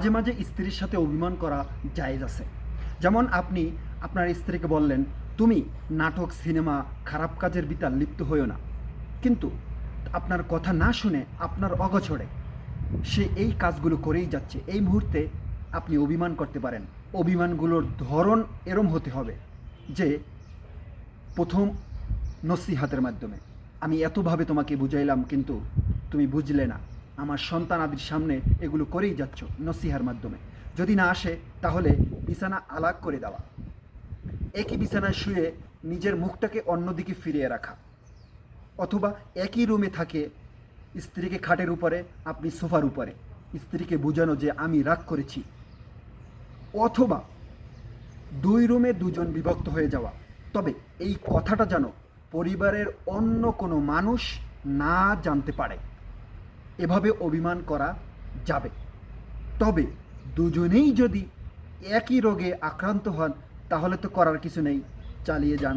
মাঝে মাঝে স্ত্রীর সাথে অভিমান করা জায়েজ আছে। যেমন আপনি আপনার স্ত্রীকে বললেন, তুমি নাটক সিনেমা খারাপ কাজের ভিতর লিপ্ত হইও না, কিন্তু আপনার কথা না শুনে আপনার অগোচরে সে এই কাজগুলো করেই যাচ্ছে। এই মুহূর্তে আপনি অভিমান করতে পারেন। অভিমানগুলোর ধরন এরম হতে হবে যে, প্রথম নসিহাতের মাধ্যমে, আমি এতভাবে তোমাকে বুঝাইলাম কিন্তু তুমি বুঝলে না, আমার সন্তান আদির সামনে এগুলো করেই যাচ্ছ, নসিহার মাধ্যমে। যদি না আসে তাহলে বিছানা আলাগ করে দেওয়া, একই বিছানায় শুয়ে নিজের মুখটাকে অন্যদিকে ফিরিয়ে রাখা, অথবা একই রুমে থাকে স্ত্রীকে খাটের উপরে, আপনি সোফার উপরে, স্ত্রীকে বোঝানো যে আমি রাগ করেছি। অথবা দুই রুমে দুজন বিভক্ত হয়ে যাওয়া, তবে এই কথাটা যেন পরিবারের অন্য কোনো মানুষ না জানতে পারে। এভাবে অভিমান করা যাবে। তবে দুজনেই যদি একই রোগে আক্রান্ত হন তাহলে তো করার কিছু নেই, চালিয়ে যান।